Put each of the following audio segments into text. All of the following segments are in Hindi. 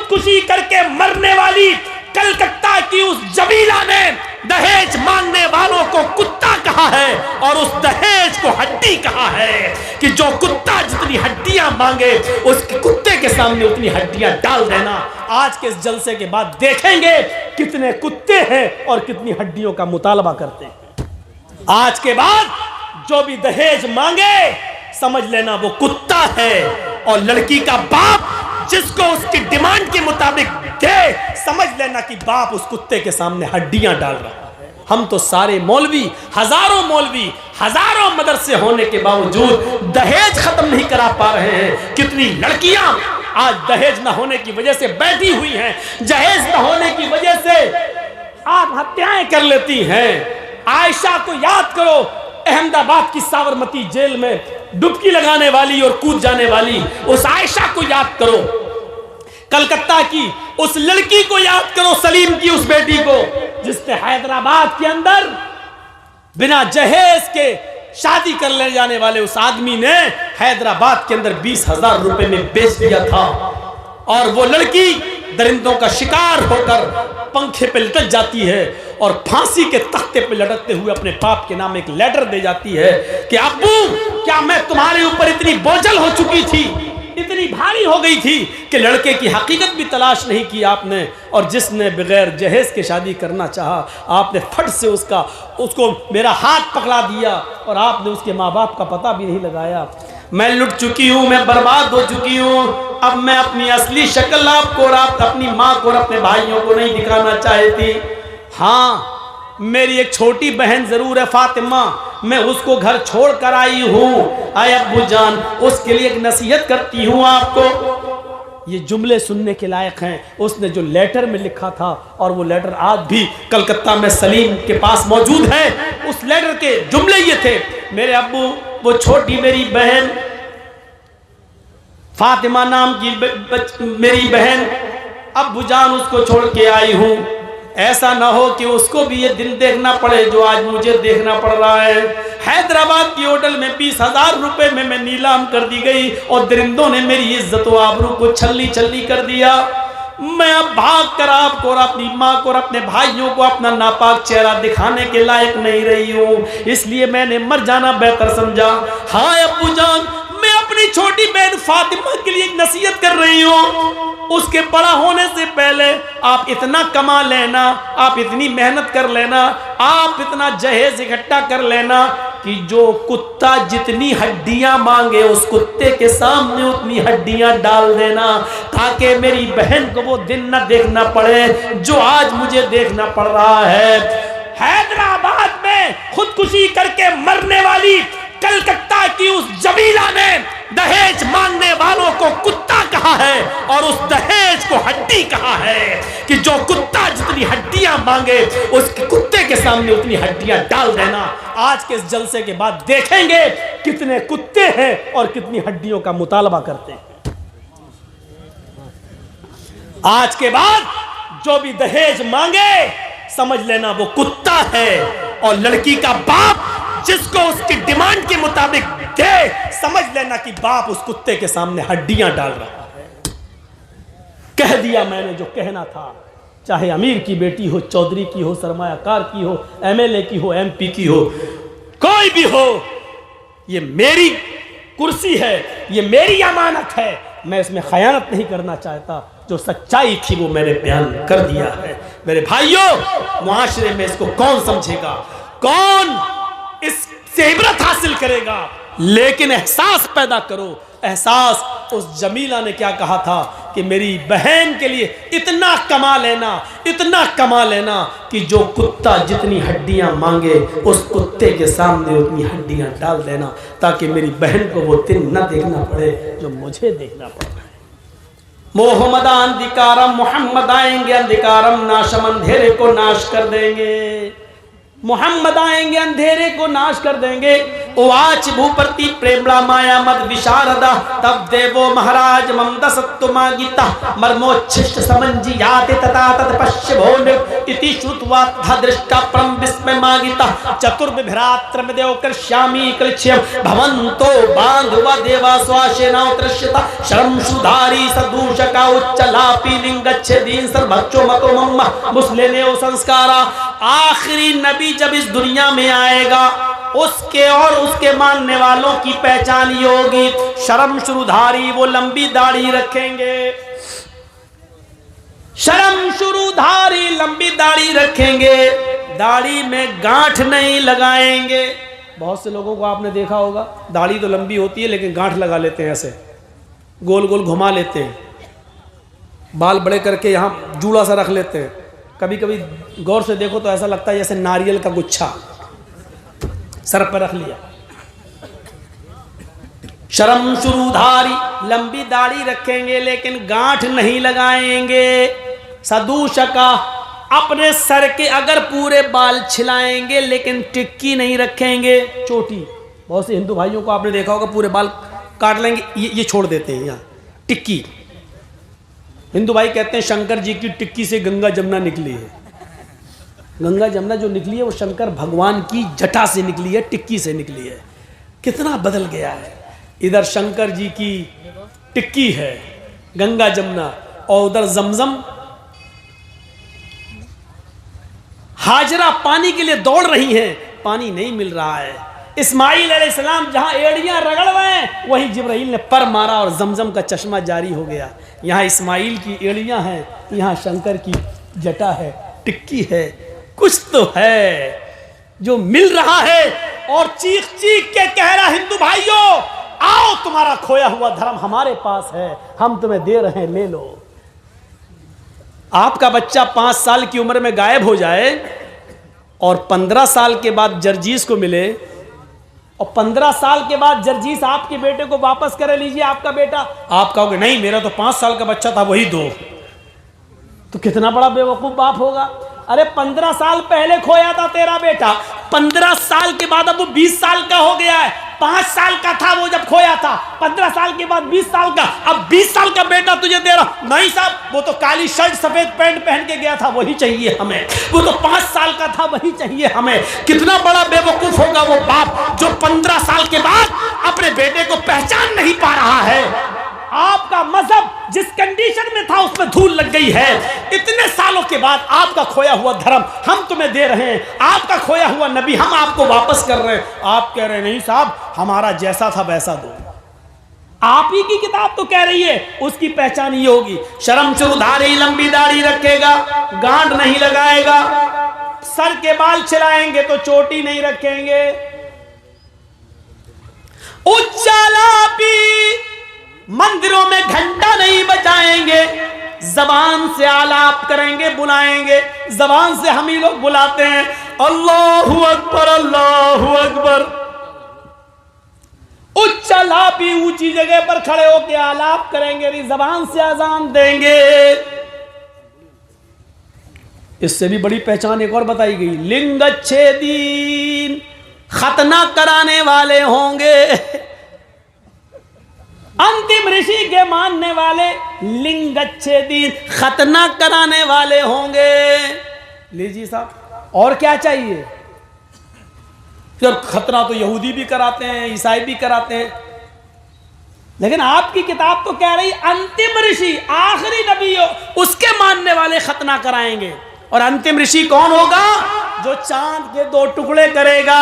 खुदकुशी करके मरने वाली कलकत्ता की उस जमीला ने दहेज मांगने वालों को कुत्ता कहा है और उस दहेज को हड्डी कहा है कि जो कुत्ता जितनी हड्डियां मांगे उसके कुत्ते के सामने उतनी हड्डियां डाल देना। आज के इस जलसे के बाद देखेंगे कितने कुत्ते हैं और कितनी हड्डियों का मुतालबा करते हैं। आज के बाद जो भी दहेज मांगे समझ लेना वो कुत्ता है, और लड़की का बाप जिसको उसकी डिमांड के मुताबिक दे समझ लेना कि बाप उस कुत्ते के सामने हड्डियां डाल रहा है। हम तो सारे मौलवी, हजारों मदरसे होने के बावजूद दहेज खत्म नहीं करा पा रहे हैं। कितनी लड़कियां आज दहेज न होने की वजह से बैठी हुई हैं, दहेज न होने की वजह से आत्महत्याएं कर लेती हैं। आयशा को याद करो, अहमदाबाद की साबरमती जेल में डुबकी लगाने वाली और कूद जाने वाली उस आयशा को याद करो। कलकत्ता की उस लड़की को याद करो, सलीम की उस बेटी को जिसने हैदराबाद के अंदर बिना जहेज के शादी कर ले जाने वाले उस आदमी ने हैदराबाद के अंदर 20,000 रुपए में बेच दिया था। और वो लड़की दरिंदों का शिकार होकर पंखे पे लटक जाती है और फांसी के तख्ते पे लटकते हुए अपने बाप के नाम एक लेटर दे जाती है कि अब्बू, क्या मैं तुम्हारे ऊपर इतनी बोझल हो चुकी थी, इतनी भारी हो गई थी कि लड़के की हकीकत भी तलाश नहीं की आपने, और जिसने बगैर जहेज के शादी करना चाहा आपने फट से उसको मेरा हाथ पकड़ा दिया और आपने उसके माँ बाप का पता भी नहीं लगाया। मैं लुट चुकी हूँ, मैं बर्बाद हो चुकी हूँ। अब मैं अपनी असली शक्ल आपको और आप अपनी माँ को और अपने भाइयों को नहीं दिखाना चाहती। हाँ, मेरी एक छोटी बहन जरूर है फातिमा, मैं उसको घर छोड़ कर आई हूँ। आए अब्बू जान, उसके लिए एक नसीहत करती हूँ आपको। ये जुमले सुनने के लायक हैं। उसने जो लेटर में लिखा था और वो लेटर आज भी कलकत्ता में सलीम के पास मौजूद है। उस लेटर के जुमले ये थे, मेरे अब्बू, वो छोटी मेरी बहन फातिमा नाम की मेरी बहन, अब्बू जान उसको छोड़ के आई हूँ। ऐसा ना हो कि उसको भी ये दिन देखना पड़े जो आज मुझे देखना पड़ रहा है। हैदराबाद की होटल में 20,000 रुपए में मैं नीलाम कर दी गई और दरिंदों ने मेरी इज्जत व आबरू को छल्ली छल्ली कर दिया। मैं अब भाग कर आपको और अपनी माँ को और अपने भाइयों को अपना नापाक चेहरा दिखाने के लायक नहीं रही हूँ, इसलिए मैंने मर जाना बेहतर समझा। हाँ अब्बू जान, मैं अपनी छोटी बहन फातिमा के लिए एक नसीहत कर रही हूँ। उसके बड़ा होने से पहले आप इतना कमा लेना, आप इतनी मेहनत कर लेना, आप इतना जहेज इकट्ठा कर लेना कि जो कुत्ता जितनी हड्डियां मांगे उस कुत्ते के सामने उतनी हड्डियां डाल देना, ताकि मेरी बहन को वो दिन न देखना पड़े जो आज मुझे देखना पड़ रहा है। हैदराबाद में खुदकुशी करके मरने वाली कलकत्ता की उस जमीला ने दहेज मांगने वालों को कुत्ता कहा है और उस दहेज को हड्डी कहा है कि जो कुत्ता जितनी हड्डियां मांगे उसके कुत्ते के सामने उतनी हड्डियां डाल देना। आज के इस जलसे के बाद देखेंगे कितने कुत्ते हैं और कितनी हड्डियों का मुतालबा करते हैं। आज के बाद जो भी दहेज मांगे समझ लेना वो कुत्ता है, और लड़की का बाप जिसको उसकी डिमांड के मुताबिक दे समझ लेना कि बाप उस कुत्ते के सामने हड्डियां डाल रहा है। कह दिया मैंने जो कहना था, चाहे अमीर की बेटी हो, चौधरी की हो, सरमायाकार की हो, एमएलए की हो, एमपी की हो, कोई भी हो, ये मेरी कुर्सी है, ये मेरी अमानत है, मैं इसमें खयानत नहीं करना चाहता। जो सच्चाई थी वो मैंने बयान कर दिया है। मेरे भाइयों, मुआशरे में इसको कौन समझेगा, कौन इससे इबरत हासिल करेगा, लेकिन एहसास पैदा करो। एहसास उस जमीला ने क्या कहा था कि मेरी बहन के लिए इतना कमा लेना कि जो कुत्ता जितनी हड्डियां मांगे उस कुत्ते के सामने उतनी हड्डियां डाल देना, ताकि मेरी बहन को वो दिन न देखना पड़े जो मुझे देखना पड़ रहा है। मोहम्मद अंधिकारम, मोहम्मद आएंगे अंधिकारम नाशम, अंधेरे को नाश कर देंगे। मोहम्मद आएंगे अंधेरे को नाश कर देंगे। उवाच भूप्रति प्रेमला माया मद विशारदा तब देवो महाराज मम दसत्वमागिता मर्मोच्छिष्ट समंजियाते तथा तत्पश्य भोन इति श्रुत्वा दृष्टा परम विस्मय मागिता चतुर्विभ्रात्रम देव कर्ष्यामि कृच्छ्यम भवन्तो बांधवा देवा स्वाशेना त्रश्यता शरम सुधारी सदूषका उच्चलापी लिंगच्छेदीन सर्वच्चो मतो मम्मा मुस्लिने संस्कारा। आखिरी नबी जब इस दुनिया में आएगा उसके और उसके मानने वालों की पहचान ये होगी, शर्म शुरूधारी, वो लंबी दाढ़ी रखेंगे, शर्म शुरूधारी लंबी दाढ़ी रखेंगे, दाढ़ी में गांठ नहीं लगाएंगे। बहुत से लोगों को आपने देखा होगा दाढ़ी तो लंबी होती है लेकिन गांठ लगा लेते हैं, ऐसे गोल गोल घुमा लेते हैं, बाल बड़े करके यहाँ जूड़ा सा रख लेते हैं। कभी कभी गौर से देखो तो ऐसा लगता है जैसे नारियल का गुच्छा सर पर रख लिया। शर्म शुरूधारी लंबी दाढ़ी रखेंगे लेकिन गांठ नहीं लगाएंगे। सदूषका अपने सर के अगर पूरे बाल छिलाएंगे लेकिन टिक्की नहीं रखेंगे, चोटी। बहुत से हिंदू भाइयों को आपने देखा होगा पूरे बाल काट लेंगे, ये छोड़ देते हैं यहाँ टिक्की। हिंदू भाई कहते हैं शंकर जी की टिक्की से गंगा जमुना निकली है। गंगा जमुना जो निकली है वो शंकर भगवान की जटा से निकली है, टिक्की से निकली है। कितना बदल गया है। इधर शंकर जी की टिक्की है गंगा जमुना, और उधर जमजम। हाजरा पानी के लिए दौड़ रही है, पानी नहीं मिल रहा है। इस्माइल अलैहिस्सलाम जहां एड़ियां रगड़ रहे हैं वहीं जिब्राइल ने पर मारा और जमजम का चश्मा जारी हो गया। यहाँ इस्माइल की एड़ियां हैं, यहाँ शंकर की जटा है, टिक्की है। कुछ तो है जो मिल रहा है और चीख चीख के कह रहा, हिंदू भाइयों आओ तुम्हारा खोया हुआ धर्म हमारे पास है, हम तुम्हें दे रहे हैं, ले लो। आपका बच्चा 5 साल की उम्र में गायब हो जाए और 15 साल के बाद जर्जीस को मिले, और 15 साल के बाद जर्जीस आपके बेटे को वापस करे, लीजिए आपका बेटा, आप कहोगे नहीं मेरा तो 5 साल का बच्चा था वही दो, तो कितना बड़ा बेवकूफ बाप होगा। अरे 15 साल पहले खोया था तेरा बेटा, 15 साल के बाद अब वो 20 साल का हो गया है। 5 साल का था वो जब खोया था, 15 साल के बाद 20 साल का, अब 20 साल का बेटा तुझे दे रहा। नहीं साहब वो तो काली शर्ट सफेद पैंट पहन के गया था वही चाहिए हमें, वो तो 5 साल का था वही चाहिए हमें। कितना बड़ा बेवकूफ होगा वो बाप जो 15 साल के बाद अपने बेटे को पहचान नहीं पा रहा है। आपका मजहब जिस कंडीशन में था उसमें धूल लग गई है। इतने सालों के बाद आपका खोया हुआ धर्म हम तुम्हें दे रहे हैं, आपका खोया हुआ नबी हम आपको वापस कर रहे हैं। आप कह रहे हैं नहीं साहब हमारा जैसा था वैसा दो। आप ही की किताब तो कह रही है उसकी पहचान ये होगी, शर्म शुरूधारी लंबी दाढ़ी रखेगा, गांठ नहीं लगाएगा, सर के बाल छिलाएंगे तो चोटी नहीं रखेंगे। उच्चालापी मंदिरों में घंटा नहीं बजाएंगे, जबान से आलाप करेंगे, बुलाएंगे। जबान से हम ही लोग बुलाते हैं अल्लाहु अकबर अल्लाहु अकबर। उच्चालापी ऊंची जगह पर खड़े होकर आलाप करेंगे, जबान से अजान देंगे। इससे भी बड़ी पहचान एक और बताई गई, लिंगच्छेदीन खतना कराने वाले होंगे। अंतिम ऋषि के मानने वाले लिंगच्छेदीन खतना कराने वाले होंगे। लीजिए साहब और क्या चाहिए। फिर खतना तो यहूदी भी कराते हैं, ईसाई भी कराते हैं, लेकिन आपकी किताब तो कह रही अंतिम ऋषि आखिरी नबी हो उसके मानने वाले खतना कराएंगे। और अंतिम ऋषि कौन होगा? जो चांद के 2 टुकड़े करेगा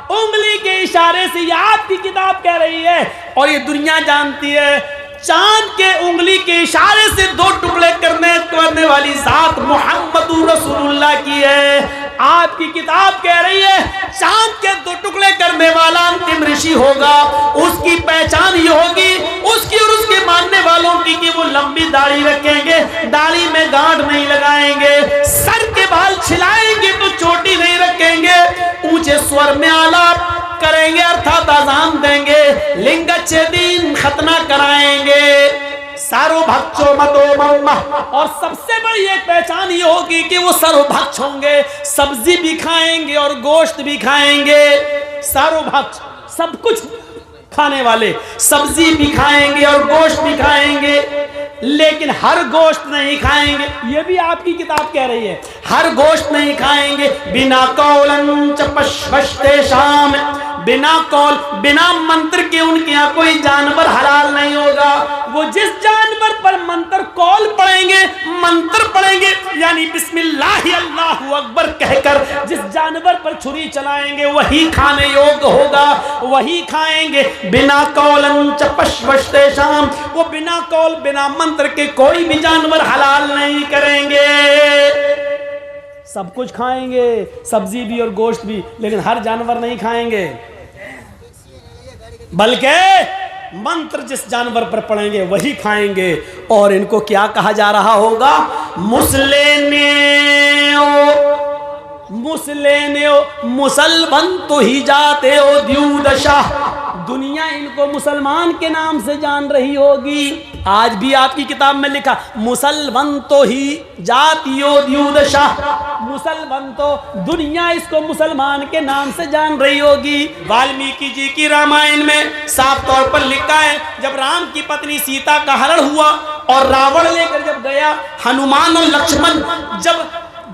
उंगली के इशारे से। ये आपकी किताब कह रही है और ये दुनिया जानती है, चांद के उंगली के इशारे से 2 टुकड़े करने वाली जात मोहम्मदुर रसूलुल्लाह की है। आपकी किताब कह रही है चांद के 2 टुकड़े करने वाला अंतिम ऋषि होगा, उसकी पहचान ये होगी उसकी और उसके मानने वालों की कि वो लंबी दाढ़ी रखेंगे, दाढ़ी में गांठ नहीं लगाएंगे, सर के बाल छिलाएंगे तो चोटी नहीं रखेंगे, ऊंचे स्वर में आलाप करेंगे अर्थात अजान देंगे, लिंगच्छेदीन खतना कराएंगे। सर्वभक्षो मतो मम्मा। और सबसे बड़ी एक पहचान ये होगी कि वो सर्वभक्ष होंगे, सब्जी भी खाएंगे और गोश्त भी खाएंगे। सारों भक्त, सब कुछ खाने वाले, सब्जी भी खाएंगे और गोश्त भी खाएंगे, लेकिन हर गोश्त नहीं खाएंगे। ये भी आपकी किताब कह रही है, हर गोश्त नहीं खाएंगे। बिना कौलन च पश्वस्ते शाम, बिना कौल, बिना मंत्र के उनके यहाँ कोई जानवर हलाल नहीं होगा। वो जिस जानवर पर मंत्र कौल पढ़ेंगे, मंत्र पढ़ेंगे, यानी बिस्मिल्लाह अल्लाहु अकबर कहकर जिस जानवर पर छुरी चलाएंगे वही खाने योग्य होगा, वही खाएंगे। बिना कौलन च पश्वस्ते शाम, वो बिना कौल बिना मंत्र के कोई भी जानवर हलाल नहीं करेंगे। सब कुछ खाएंगे, सब्जी भी और गोश्त भी, लेकिन हर जानवर नहीं खाएंगे, बल्कि मंत्र जिस जानवर पर पढ़ेंगे वही खाएंगे। और इनको क्या कहा जा रहा होगा? मुसलेने मुसलमान तो ही जाते हो द्यूदशा। दुनिया इनको मुसलमान के नाम से जान रही होगी। आज भी आपकी किताब में लिखा मुसलमान तो ही जातियो द्यूदशा, मुसलमान तो दुनिया इसको मुसलमान के नाम से जान रही होगी। वाल्मीकि जी की रामायण में साफ तौर पर लिखा है, जब राम की पत्नी सीता का हरण हुआ और रावण लेकर जब गया, हनुमान और लक्ष्मण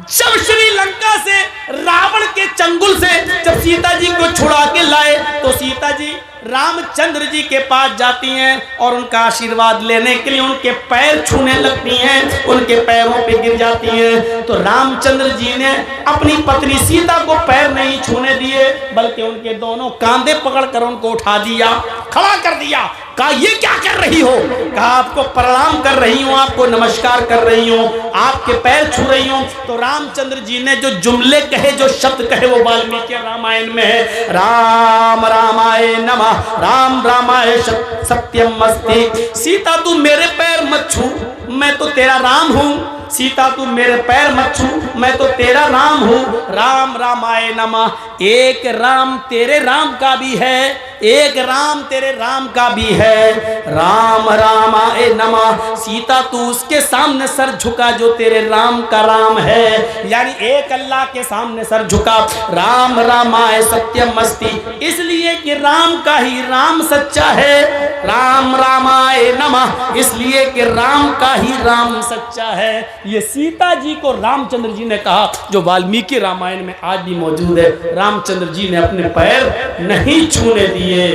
जब श्रीलंका से रावण के चंगुल से जब सीता जी को छुड़ा के लाए, तो सीता जी रामचंद्र जी के पास जाती हैं और उनका आशीर्वाद लेने के लिए उनके पैर छूने लगती हैं, उनके पैरों पे गिर जाती हैं। तो रामचंद्र जी ने अपनी पत्नी सीता को पैर नहीं छूने दिए, बल्कि उनके दोनों कांधे पकड़कर उनको उठा दिया, खड़ा कर दिया। कहा ये क्या कर रही हो? कहा आपको प्रणाम कर रही हूँ, आपको नमस्कार कर रही हूँ, आपके पैर छू रही हूँ। तो रामचंद्र जी ने जो जुमले कहे, जो शब्द कहे, वो वाल्मीकि रामायण में है। राम रामाय नमः, राम रामाय सत्यम अस्ति। सीता तू मेरे पैर मत छू, मैं तो तेरा राम हूँ। सीता तू मेरे पैर मत छू, मैं तो तेरा राम हूँ। राम रामाय नमः, एक राम तेरे राम का भी है, एक राम तेरे राम का भी है। राम रामाय नमः, सीता तू उसके सामने सर झुका जो तेरे राम का राम है, यानी एक अल्लाह के सामने सर झुका। राम रामाय सत्यम अस्ति, इसलिए कि राम का ही राम सच्चा है। राम रामाय नमः, इसलिए कि राम का ही राम सच्चा है। ये सीता जी को रामचंद्र जी ने कहा, जो वाल्मीकि रामायण में आज भी मौजूद है। रामचंद्र जी ने अपने पैर नहीं छूने दिए,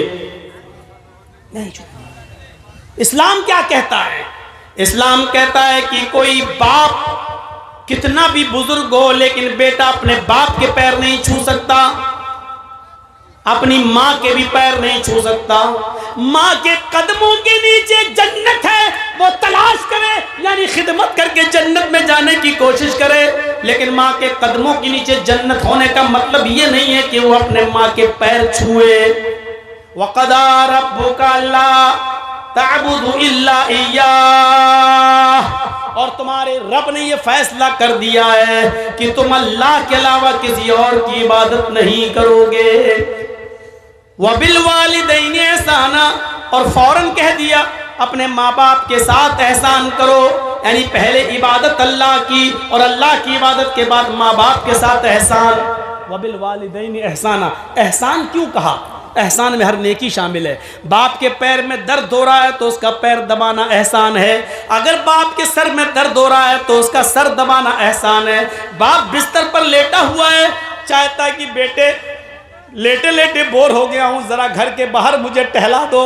नहीं छूने। इस्लाम क्या कहता है? इस्लाम कहता है कि कोई बाप कितना भी बुजुर्ग हो, लेकिन बेटा अपने बाप के पैर नहीं छू सकता, अपनी माँ के भी पैर नहीं छू सकता। माँ के कदमों के नीचे जन्नत है, वो तलाश करे, यानी खिदमत करके जन्नत में जाने की कोशिश करे। लेकिन माँ के कदमों के नीचे जन्नत होने का मतलब ये नहीं है कि वो अपने माँ के पैर छुए। वक़दा रब्बुका अल्ला तअबुदु इल्ला इय्याह, और तुम्हारे रब ने ये फैसला कर दिया है कि तुम अल्लाह के अलावा किसी और की इबादत नहीं करोगे। वबिल वालिदैनि एहसाना, और फौरन कह दिया अपने माँ बाप के साथ एहसान करो, यानी पहले इबादत अल्लाह की और अल्लाह की इबादत के बाद माँ बाप के साथ एहसान। वबिल वालिदैनि एहसाना, एहसान क्यों कहा? एहसान में हर नेकी शामिल है। बाप के पैर में दर्द हो रहा है तो उसका पैर दबाना एहसान है। अगर बाप के सर में दर्द हो रहा है तो उसका सर दबाना एहसान है। बाप बिस्तर पर लेटा हुआ है, चाहता है कि बेटे लेटे लेटे बोर हो गया हूँ, ज़रा घर के बाहर मुझे टहला दो,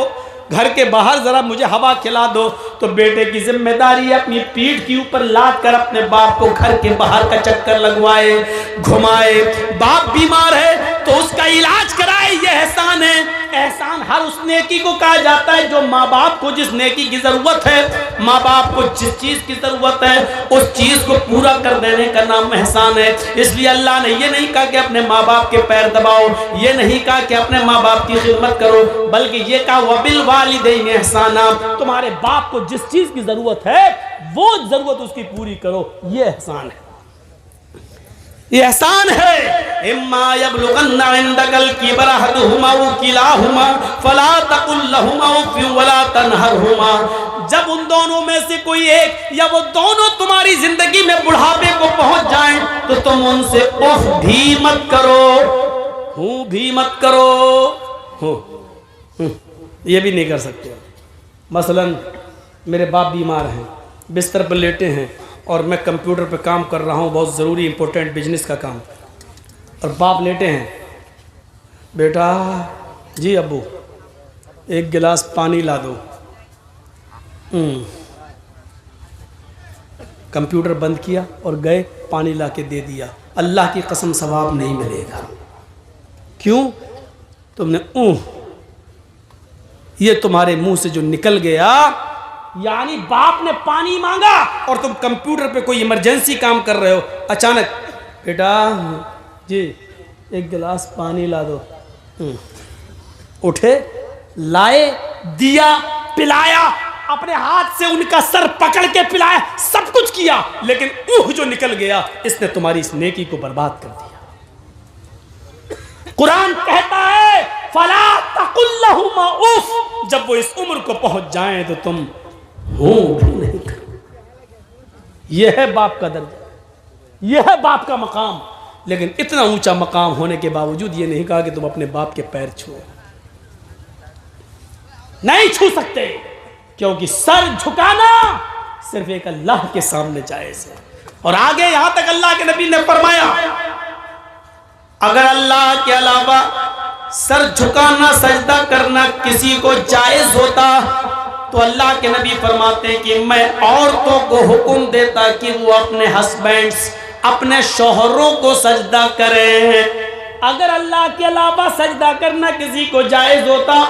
घर के बाहर ज़रा मुझे हवा खिला दो। तो बेटे की जिम्मेदारी है अपनी पीठ के ऊपर लाद कर अपने बाप को घर के बाहर का चक्कर लगवाए, घुमाए। बाप बीमार है तो उसका इलाज कराए, ये एहसान है। एहसान हर उस नेकी को कहा जाता है जो माँ बाप को जिस नेकी की ज़रूरत है, माँ बाप को जिस चीज़ की ज़रूरत है, उस चीज़ को पूरा कर देने का नाम एहसान है। इसलिए अल्लाह ने ये नहीं कहा कि अपने माँ बाप के पैर दबाओ, ये नहीं कहा कि अपने माँ बाप की खिदमत करो, बल्कि ये कहा वबिल वालिदैनि एहसाना, तुम्हारे बाप को जिस चीज़ की ज़रूरत है वो ज़रूरत उसकी पूरी करो, ये एहसान है। ये एहसान है। इम्मा यबलुगन्ना इंदकल किबरा अहदुहुमा व किलाहुमा फला तकुल लहुमा उफ़ वला तनहरहुमा, जब उन दोनों में से कोई एक या वो दोनों तुम्हारी जिंदगी में बुढ़ापे को पहुंच जाएं तो तुम उनसे उफ भी मत करो। हूँ भी मत करो, हो ये भी नहीं कर सकते। मसलन मेरे बाप बीमार हैं, बिस्तर पर लेटे हैं और मैं कंप्यूटर पर काम कर रहा हूँ, बहुत ज़रूरी इंपॉर्टेंट बिजनेस का काम, और बाप लेटे हैं, बेटा जी अब्बू एक गिलास पानी ला दो। कंप्यूटर बंद किया और गए, पानी ला के दे दिया। अल्लाह की कसम सवाब नहीं मिलेगा। क्यों? तुमने ये तुम्हारे मुंह से जो निकल गया, यानी बाप ने पानी मांगा और तुम कंप्यूटर पे कोई इमरजेंसी काम कर रहे हो, अचानक बेटा जी एक गिलास पानी ला दो। उठे, लाए, दिया, पिलाया, अपने हाथ से उनका सर पकड़ के पिलाया, सब कुछ किया, लेकिन जो निकल गया इसने तुम्हारी इस नेकी को बर्बाद कर दिया। कुरान कहता है फला तकुल लहुमा उफ, जब वो इस उम्र को पहुंच जाएं तो तुम हो भी नहीं करो। यह है बाप का दर्जा, यह है बाप का मकाम। लेकिन इतना ऊंचा मकाम होने के बावजूद ये नहीं कहा कि तुम अपने बाप के पैर छुओ, नहीं छू सकते, क्योंकि सर झुकाना सिर्फ एक अल्लाह के सामने जायज है। और आगे यहां तक अल्लाह के नबी ने फरमाया, अगर अल्लाह के अलावा सर झुकाना, सजदा करना किसी को जायज होता तो अल्लाह के नबी फरमाते हैं कि मैं औरतों को हुक्म देता कि वो अपने हस्बैंड्स, अपने शौहरों को सजदा करें। अगर अल्लाह के अलावा सजदा करना किसी को जायज होता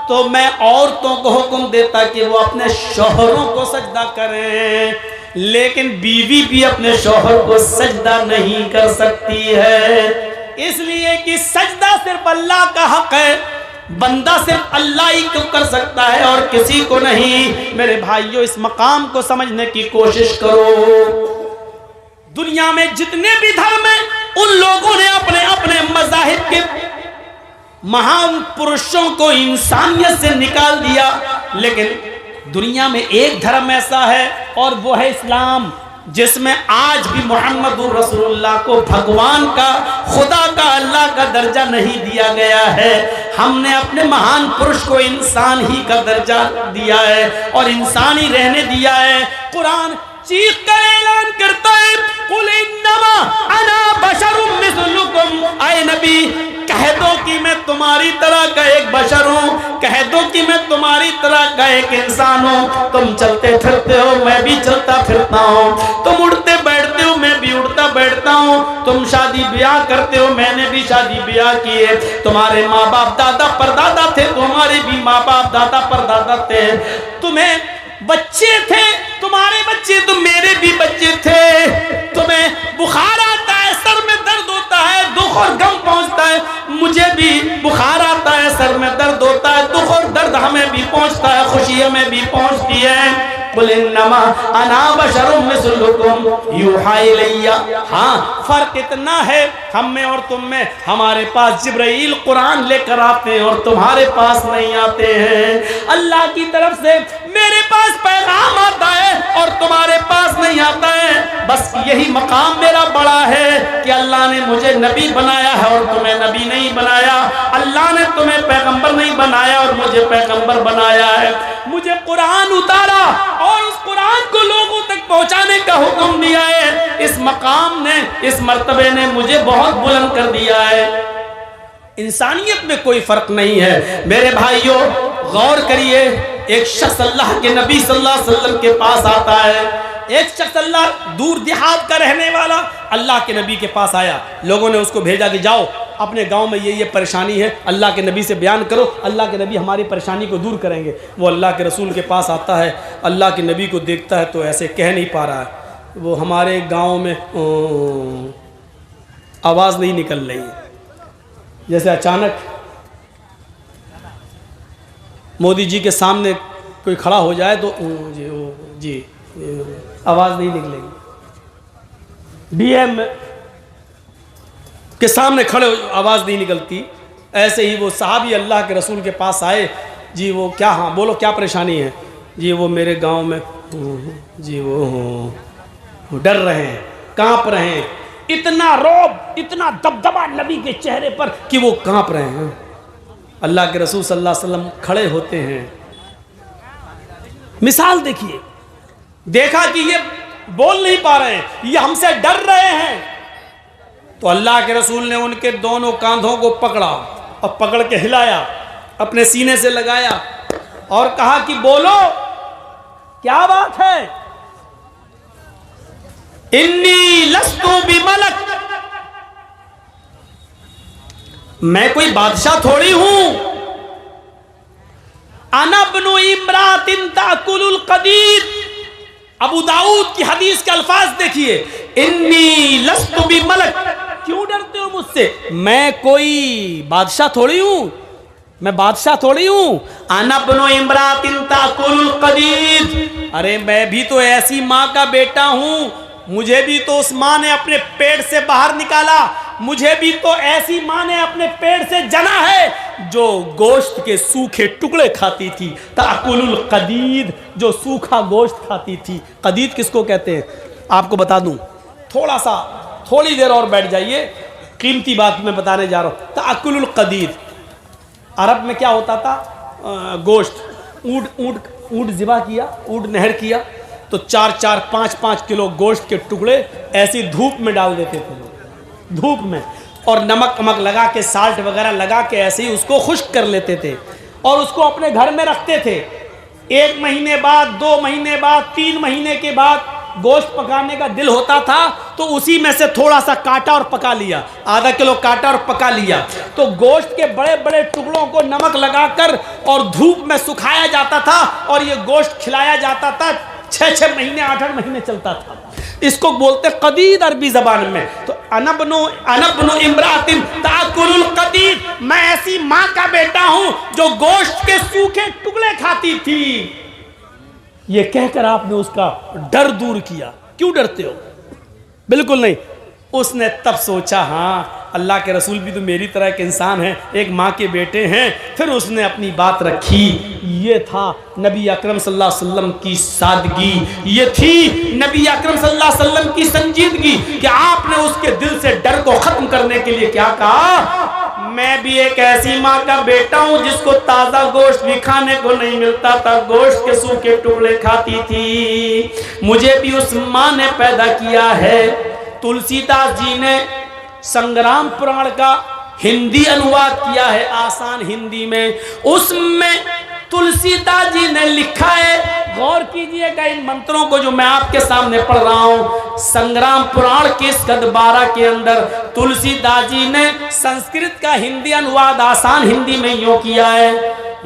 तो मैं औरतों को हुक्म देता कि वो अपने शौहरों को सजदा करें, लेकिन बीवी भी अपने शौहर को सजदा नहीं कर सकती है, इसलिए कि सजदा सिर्फ अल्लाह का हक है, बंदा सिर्फ अल्लाह ही को कर सकता है और किसी को नहीं। मेरे भाइयों, इस मकाम को समझने की कोशिश करो। दुनिया में जितने भी धर्म हैं, उन लोगों ने अपने अपने मज़ाहिब के महान पुरुषों को इंसानियत से निकाल दिया, लेकिन दुनिया में एक धर्म ऐसा है और वो है इस्लाम, जिसमें आज भी मोहम्मदुर रसूलुल्लाह को भगवान का, खुदा का, अल्लाह का दर्जा नहीं दिया गया है। हमने अपने महान पुरुष को इंसान ही का दर्जा दिया है और इंसान ही रहने दिया है। कुरान चीख कर ऐलान करता है, कुल इन्नमा अना बशरुम मिस्लुकुम, आए नबी कह दो कि मैं तुम्हारी तरह का एक बशर हूँ, कह दो कि मैं तुम्हारी तरह का एक इंसान हूँ। तुम चलते फिरते हो, मैं भी चलता फिरता हूँ, तुम उड़ते बैठते हो, मैं भी उड़ता बैठता हूँ, तुम शादी ब्याह करते हो, मैंने भी शादी ब्याह की है, तुम्हारे माँ बाप दादा परदादा थे, तुम्हारे भी माँ बाप दादा परदादा थे, तुम्हें बच्चे थे, तुम्हारे बच्चे तो मेरे भी बच्चे थे, तुम्हें बुखार आता है, सर में दर्द होता है, दुख और गम पहुंचता है, मुझे भी बुखार आता है, सर में दर्द होता है, दुख और दर्द हमें भी पहुंचता है, खुशी हमें भी पहुंचती है। कुल इन्नमा अना बशरुम मिस्लुकुम यूहा इलैया। हाँ, फर्क इतना है हम में और तुम में, हमारे पास जिब्राइल कुरान लेकर आते हैं और तुम्हारे पास नहीं आते हैं। अल्लाह की तरफ से मेरे पास पैगाम आता है और तुम्हारे पास नहीं आता है। बस यही मकाम मेरा बड़ा है कि अल्लाह ने मुझे नबी बनाया है और तुम्हें नबी नहीं बनाया, अल्लाह ने तुम्हें पैगंबर नहीं बनाया और मुझे पैगंबर बनाया है। मुझे कुरान उतारा और उस कुरान को लोगों तक पहुंचाने का हुक्म दिया है। इस मकाम ने, इस मर्तबे ने मुझे बहुत बुलंद कर दिया है। इंसानियत में कोई फर्क नहीं है। मेरे भाइयों, गौर करिए, एक शख्स अल्लाह के नबी सल्लल्लाहु अलैहि वसल्लम के पास आता है। एक शख्स अल्लाह दूर देहात का रहने वाला अल्लाह के नबी के पास आया। लोगों ने उसको भेजा कि जाओ अपने गांव में ये परेशानी है, अल्लाह के नबी से बयान करो, अल्लाह के नबी हमारी परेशानी को दूर करेंगे। वो अल्लाह के रसूल के पास आता है, अल्लाह के नबी को देखता है तो ऐसे कह नहीं पा रहा है, वो हमारे गांव में आवाज़ नहीं निकल रही। जैसे अचानक मोदी जी के सामने कोई खड़ा हो जाए तो जी आवाज़ नहीं निकलेगी। डीएम के सामने खड़े हो, आवाज़ नहीं निकलती। ऐसे ही वो साहबी अल्लाह के रसूल के पास आए, जी वो क्या, हाँ बोलो क्या परेशानी है? जी वो मेरे गांव में जी वो डर रहे हैं, कांप रहे हैं, इतना रौब, इतना दबदबा नबी के चेहरे पर कि वो कांप रहे हैं। अल्लाह के रसूल सल्लल्लाहु अलैहि वसल्लम खड़े होते हैं। मिसाल देखिए, देखा कि ये बोल नहीं पा रहे हैं, ये हमसे डर रहे हैं, तो अल्लाह के रसूल ने उनके दोनों कांधों को पकड़ा और पकड़ के हिलाया, अपने सीने से लगाया और कहा कि बोलो, क्या बात है। इन्नी लस्तु बिमलक, मैं कोई बादशाह थोड़ी हूं। अना इब्नु इम्रातिन ताकुलुल कदीर। अबू दाऊद की हदीस के अल्फाज देखिए, इन्नी लस्तु बिमलक। क्यों डरते हो मुझसे? मैं कोई बादशाह थोड़ी हूं, मैं बादशाह थोड़ी हूं। अना इब्नु इम्रातिन ताकुलुल कदीर। अरे मैं भी तो ऐसी मां का बेटा हूं, मुझे भी तो उस मां ने अपने पेट से बाहर निकाला, मुझे भी तो ऐसी मां ने अपने पेट से जना है जो गोश्त के सूखे टुकड़े खाती थी। ताकुलुल कदीद, जो सूखा गोश्त खाती थी। कदीद किसको कहते हैं आपको बता दूं, थोड़ी देर और बैठ जाइए, कीमती बात मैं बताने जा रहा हूं। ताकुलुल कदीद, अरब में क्या होता था, गोश्त, ऊंट ज़िबा किया, ऊंट नहर किया, तो 4-4, 5-5 किलो गोश्त के टुकड़े ऐसी धूप में डाल देते थे लोग, धूप में, और नमक वमक लगा के, साल्ट वगैरह लगा के ऐसे ही उसको खुश्क कर लेते थे और उसको अपने घर में रखते थे। 1 महीने बाद, 2 महीने बाद, 3 महीने के बाद गोश्त पकाने का दिल होता था तो उसी में से थोड़ा सा काटा और पका लिया, आधा किलो काटा और पका लिया। तो गोश्त के बड़े बड़े टुकड़ों को नमक लगाकर और धूप में सुखाया जाता था और ये गोश्त खिलाया जाता था। 6-6 महीने, 8-8 महीने चलता था। इसको बोलते कदीद अरबी जबान में। तो अनबनु इम्रातिन ताकुलुल कदीद, मैं ऐसी मां का बेटा हूं जो गोश्त के सूखे टुकड़े खाती थी। ये कहकर आपने उसका डर दूर किया। क्यों डरते हो? बिल्कुल नहीं। उसने तब सोचा, हाँ अल्लाह के रसूल भी तो मेरी तरह के इंसान हैं, एक माँ के बेटे हैं। फिर उसने अपनी बात रखी। ये था नबी अकरम सल्लल्लाहु अलैहि वसल्लम की सादगी, ये थी नबी अकरम सल्लल्लाहु अलैहि वसल्लम की संजीदगी कि आपने उसके दिल से डर को खत्म करने के लिए क्या कहा, मैं भी एक ऐसी माँ का बेटा हूँ जिसको ताज़ा गोश्त भी खाने को नहीं मिलता था, गोश्त के सूखे टुकड़े खाती थी, मुझे भी उस माँ ने पैदा किया है। तुलसीदास जी ने संग्राम पुराण का हिंदी अनुवाद किया है, आसान हिंदी में। उसमें तुलसीदास जी ने लिखा है, गौर कीजिएगा इन मंत्रों को जो मैं आपके सामने पढ़ रहा हूं। संग्राम पुराण के स्कंद 12 के अंदर तुलसीदास जी ने संस्कृत का हिंदी अनुवाद आसान हिंदी में यूं किया है,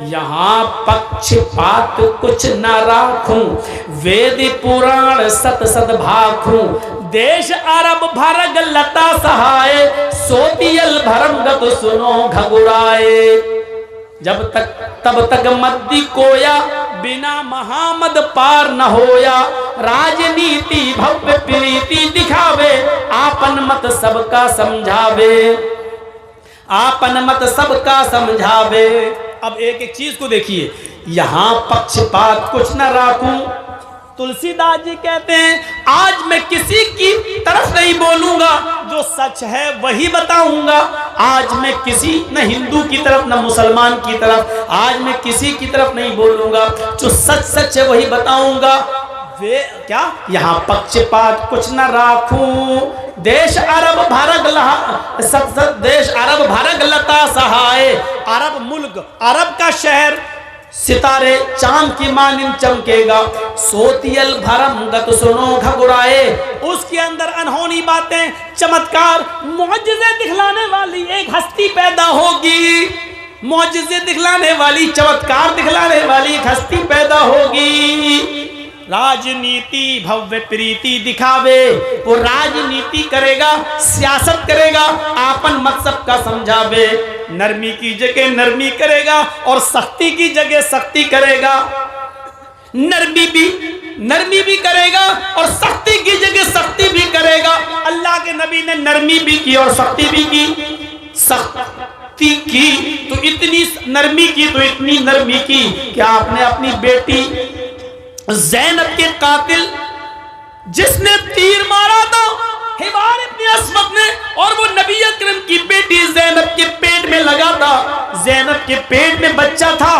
यहाँ पक्षपात कुछ न राखूं, वेद पुराण सत सत भाखूं, देश अरब भरग लता सहाय, सोतियल भरम गत सुनो घगुराए। जब तक तब तक मद्दी कोया, बिना महामद पार न होया, राजनीति भव्य प्रीति दिखावे, आपन मत सबका समझावे, आपन मत सबका समझावे। अब एक एक चीज को देखिए, यहां पक्षपात कुछ न राखूं। तुलसीदास जी कहते हैं आज मैं किसी की तरफ नहीं बोलूंगा, जो सच है वही बताऊंगा। आज मैं किसी न हिंदू की तरफ न मुसलमान की तरफ, आज मैं किसी की तरफ नहीं बोलूंगा, जो सच सच है वही बताऊंगा। वे क्या, यहाँ पक्षपात कुछ न राखूं, देश अरब भरग देश अरब भरग लता सहाय। अरब मुल्क, अरब का शहर सितारे चांद की मानिंद चमकेगा, सोतियल भरम गत सुनो घगुराए। उसके अंदर अनहोनी बातें, चमत्कार, मुअज्जिज़े दिखलाने वाली एक हस्ती पैदा होगी, मुअज्जिज़े दिखलाने वाली, चमत्कार दिखलाने वाली एक हस्ती पैदा होगी। राजनीति भव्य प्रीति दिखावे, वो राजनीति करेगा, सियासत करेगा, आपन मत सबका समझावे, नरमी की जगह नरमी करेगा और सख्ती की जगह सख्ती करेगा, नरमी भी करेगा और सख्ती की जगह सख्ती भी करेगा। अल्लाह के नबी ने नरमी भी की और सख्ती भी की, सख्ती की तो इतनी नरमी की, तो इतनी नरमी की कि आपने अपनी बेटी ज़ैनब के कातिल जिसने तीर मारा था हिबार इब्न अस्वद ने, और वो नबी अकरम की बेटी ज़ैनब के पेट में लगा था। ज़ैनब के पेट में बच्चा था,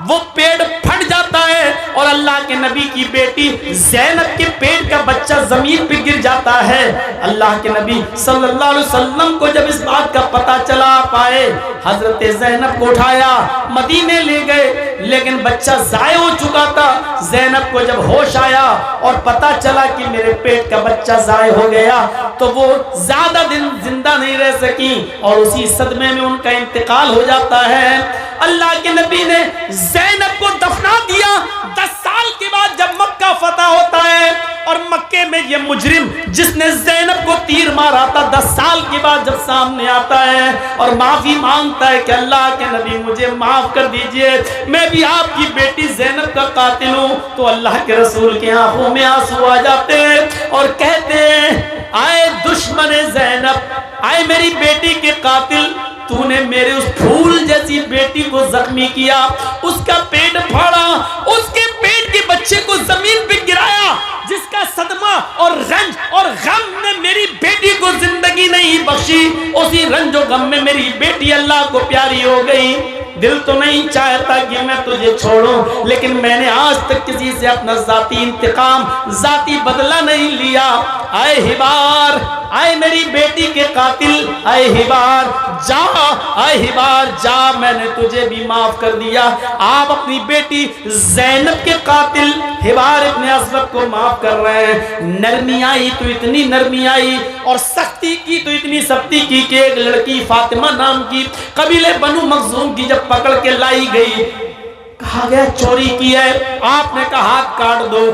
वो पेट फट जाता है और अल्लाह के नबी की बेटी ज़ैनब के पेट का बच्चा जमीन पे गिर जाता है। अल्लाह के नबी सल्लल्लाहु अलैहि वसल्लम को जब इस बात का पता चला, पाए हजरत ज़ैनब को उठाया, मदीने ले गए, लेकिन बच्चा ज़ाय हो चुका था। ज़ैनब को जब होश आया और पता चला कि मेरे पेट का बच्चा ज़ाय हो गया, तो वो ज्यादा दिन जिंदा नहीं रह सकी और उसी सदमे में उनका इंतकाल हो जाता है। अल्लाह के नबी ने ज़ैनब को दफना दिया। 10 साल के बाद जब मक्का फतह होता है और मक्के में ये मुजरिम जिसने ज़ैनब को तीर मारा था, 10 साल के बाद जब सामने आता है और माफी मांगता है कि अल्लाह के नबी मुझे माफ कर दीजिए, मैं भी आपकी बेटी ज़ैनब का कातिल हूँ, तो अल्लाह के रसूल की आंखों में आंसू आ जाते हैं और कहते हैं, आए दुश्मन ज़ैनब, आए मेरी बेटी के कातिल, तूने मेरे उस फूल जैसी बेटी को जख्मी किया, उसका पेट फाड़ा, उसके पेट के बच्चे को जमीन पे गिराया, जिसका सदमा और रंज और गम ने मेरी बेटी को जिंदगी नहीं बख्शी। उसी रंज और गम में मेरी बेटी अल्लाह को प्यारी हो गई। दिल तो नहीं चाहता कि मैं तुझे छोड़ूं, लेकिन मैंने आज तक किसी से अपना जाती इंतकाम, जाती बदला नहीं लिया। आए हिबार, आए मेरी बेटी के कातिल, आए हिबार जा, आए हिबार जा, मैंने तुझे भी माफ कर दिया। आप अपनी बेटी ज़ैनब के कातिल हिबार इब्ने अस्वद को माफ कर रहे हैं। नरमी आई तो इतनी नरमी आई और सख्ती की तो इतनी सख्ती की कि एक लड़की फातिमा नाम की कबीले बनु मखजूम की जब पकड़ के लाई गई, कहा गया चोरी की है, आपने कहा हाथ काट दो।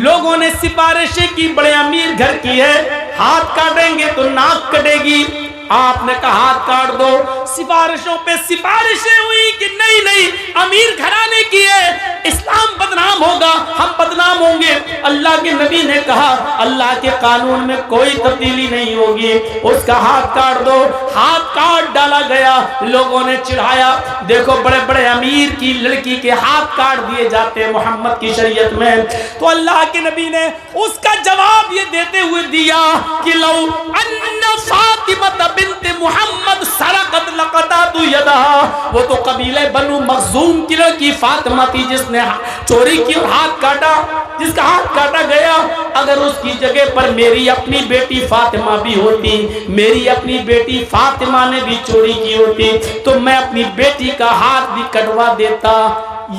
लोगों ने सिफारिशें की, बड़े अमीर घर की है, हाथ काटेंगे तो नाक कटेगी, आपने कहा हाथ काट दो। सिफारिशों पे सिफारिशें हुई कि नहीं नहीं, अमीर घराने की है, इस्लाम बदनाम होगा, हम बदनाम होंगे। अल्लाह के नबी ने कहा अल्लाह के कानून में कोई तब्दीली नहीं होगी, उसका हाथ काट दो। हाथ काट डाला गया। लोगों ने चिढ़ाया, देखो बड़े बड़े अमीर की लड़की के हाथ काट दिए जाते हैं मोहम्मद की शरीयत में। तो अल्लाह के नबी ने उसका जवाब ये देते हुए दिया कि लौ अन्ना फातिमा बिन्ते मुहम्मद सरकत लक़तअतु यदहा, वो तो कबीले बनु मखजूम की लड़की फातिमा थी जिसने चोरी की और हाथ काटा, जिसका हाथ काटा गया। अगर उसकी जगह पर मेरी अपनी बेटी फातिमा भी होती, मेरी अपनी बेटी फातिमा ने भी चोरी की होती, तो मैं अपनी बेटी का हाथ भी कटवा देता।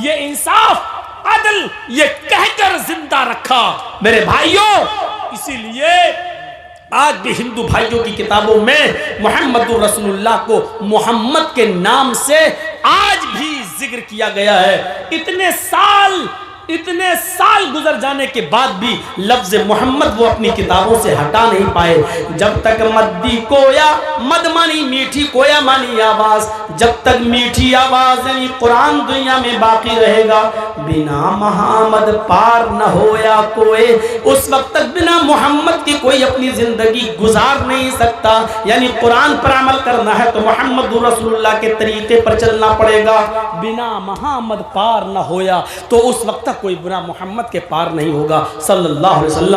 ये इंसाफ, अदल, ये कहकर जिंदा रखा मेरे भाइयों। इसीलिए आज भी हिंदू भाइयों की किताबों में मुहम्मदुर रसूलुल्लाह को मोहम्मद के नाम से आज भी जिक्र किया गया है। इतने साल गुजर जाने के बाद भी लफ्ज मोहम्मद वो अपनी किताबों से हटा नहीं पाए। जब तक मद्दी कोया मद मानी मीठी कोया मानी आवाज, जब तक मीठी आवाज यानी कुरान दुनिया में बाकी रहेगा, बिना मोहम्मद पार न होया कोई, उस वक्त तक बिना मोहम्मद की कोई अपनी जिंदगी गुजार नहीं सकता। यानी कुरान पर अमल करना है तो मोहम्मद रसूलुल्लाह के तरीके पर चलना पड़ेगा। बिना मोहम्मद पार न होया तो उस वक्त तक कोई बुरा मोहम्मद के पार नहीं होगा सल्लल्लाहु अलैहि वसल्लम।